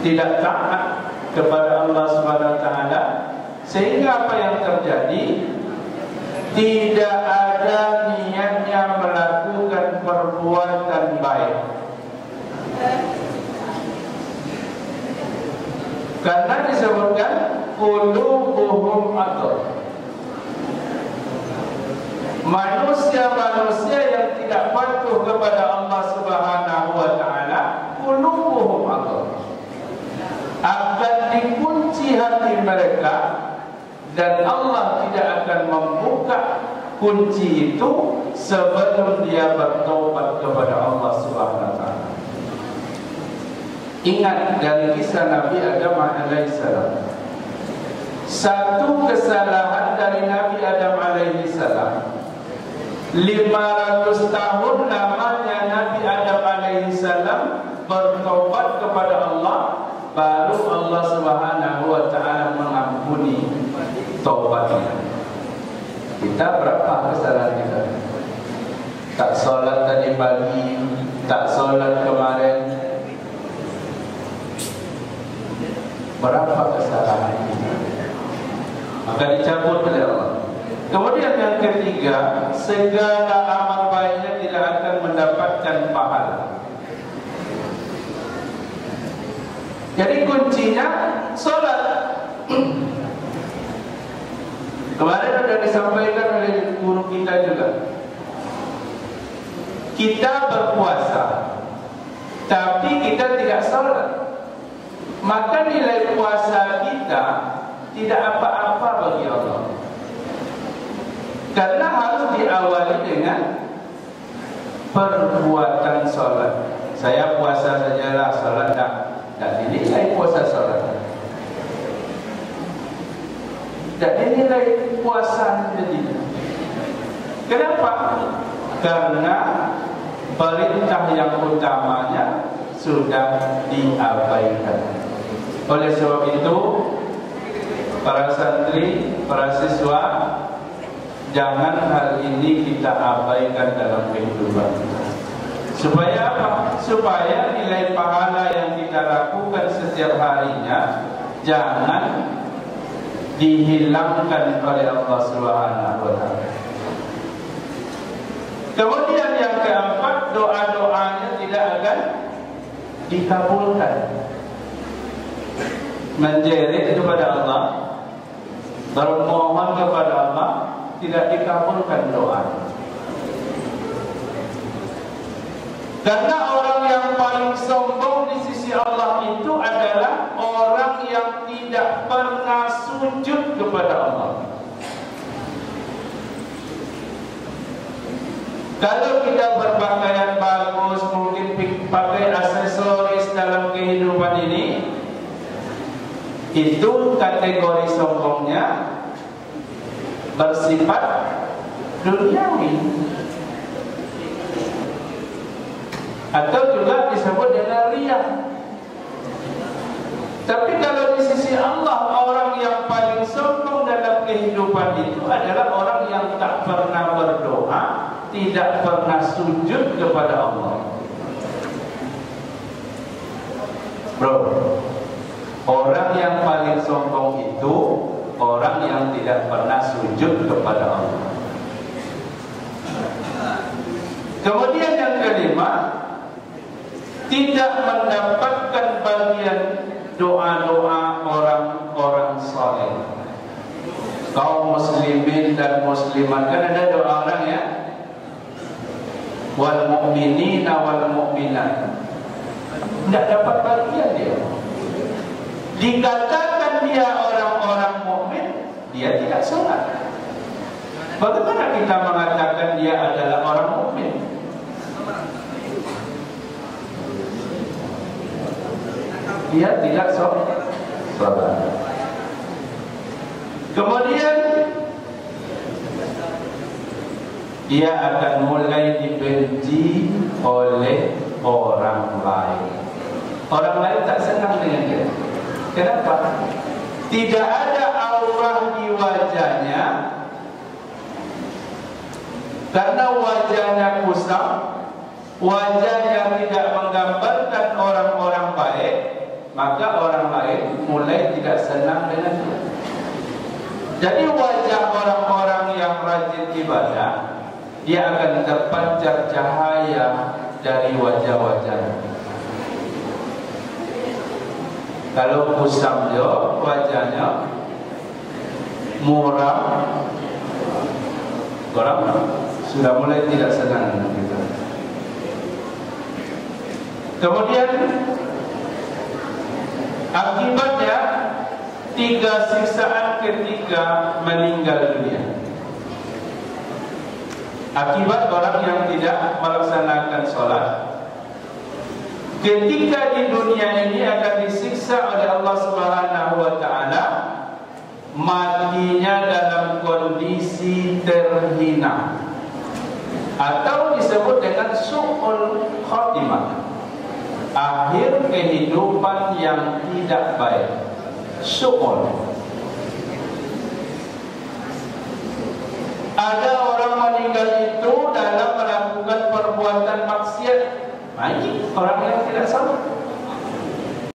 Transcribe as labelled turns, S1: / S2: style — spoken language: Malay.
S1: tidak taat kepada Allah Subhanahu wa taala, sehingga apa yang terjadi? Tidak ada niatnya melakukan perbuatan baik. Karena disebutkan qulubuhum athar. Manusia-manusia yang tidak patuh kepada Allah Subhanahu wa taala, qulubuhum athar, akan dikunci hati mereka, dan Allah tidak akan membuka kunci itu sebelum dia bertobat kepada Allah Subhanahu wa taala. Ingat dari kisah Nabi Adam alaihissalam. Satu kesalahan dari Nabi Adam alaihissalam, 500 tahun lamanya Nabi Adam alaihissalam bertobat kepada Allah, baru Allah Subhanahu wa taala mengampuni taubatnya. Kita berapa kesalahan kita? Tak solat tadi pagi, tak solat kemarin. Berapa kesalahan kita? Maka dicabut oleh Allah. Kemudian yang ketiga, segala amal baiknya tidak akan mendapatkan pahala. Jadi kuncinya solat. Kemarin sudah disampaikan oleh guru kita juga. Kita berpuasa, tapi kita tidak sholat, maka nilai puasa kita tidak apa-apa bagi Allah. Karena harus diawali dengan perbuatan sholat. Saya puasa sajalah, sholat tak dinilai puasa sholat. Dan dinilai puasa jadi. Kenapa? Karena perintah yang utamanya sudah diabaikan. Oleh sebab itu, para santri, para siswa, jangan hal ini kita abaikan dalam kehidupan. Supaya apa? Supaya nilai pahala yang kita lakukan setiap harinya jangan dihilangkan oleh Allah Subhanahu wa taala. Kemudian yang keempat, doa-doanya tidak akan dikabulkan. Menjerit kepada Allah, bermohon kepada Allah, tidak dikabulkan doa. Karena orang yang paling sombong di sisi Allah itu adalah orang yang tidak pernah sujud kepada Allah. Kalau kita berpakaian bagus, mungkin pakai aksesoris dalam kehidupan ini, itu kategori sombongnya bersifat duniawi, atau juga disebut dengan riya. Tapi kalau di sisi Allah, orang yang paling sombong dalam kehidupan itu adalah orang yang tak pernah berdoa, tidak pernah sujud kepada Allah. Bro, orang yang paling sombong itu orang yang tidak pernah sujud kepada Allah. Kemudian yang kelima, tidak mendapatkan bagian doa-doa orang-orang saleh, kaum muslimin dan muslimat. Kan ada doa orang ya, wal mu'minina wal mu'minat, tidak dapat bagian dia. Dikatakan dia orang-orang mukmin, dia tidak sholat. Bagaimana kita mengatakan dia adalah orang mukmin? Dia tidak sholat. Kemudian dia akan mulai dibenci oleh orang lain. Orang lain tak senang dengan dia. Kenapa? Tidak ada aurah di wajahnya, karena wajahnya kusam, wajahnya tidak menggambarkan orang-orang baik, maka orang lain mulai tidak senang dengan dia. Jadi wajah orang-orang yang rajin ibadah, dia akan terpancar cahaya dari wajah-wajahnya. Kalau kusam jo wajahnya muram, orang sudah mulai tidak senang dengan kita. Kemudian akibatnya 3 siksaan ketika meninggal dunia. Akibat orang yang tidak melaksanakan sholat, ketika di dunia ini akan disiksa oleh Allah Subhanahu wa taala, matinya dalam kondisi terhina atau disebut dengan su'ul khatimah, akhir kehidupan yang tidak baik. Su'ul. Ada orang meninggal itu dalam melakukan perbuatan maksiat. Ini orang yang tidak salah.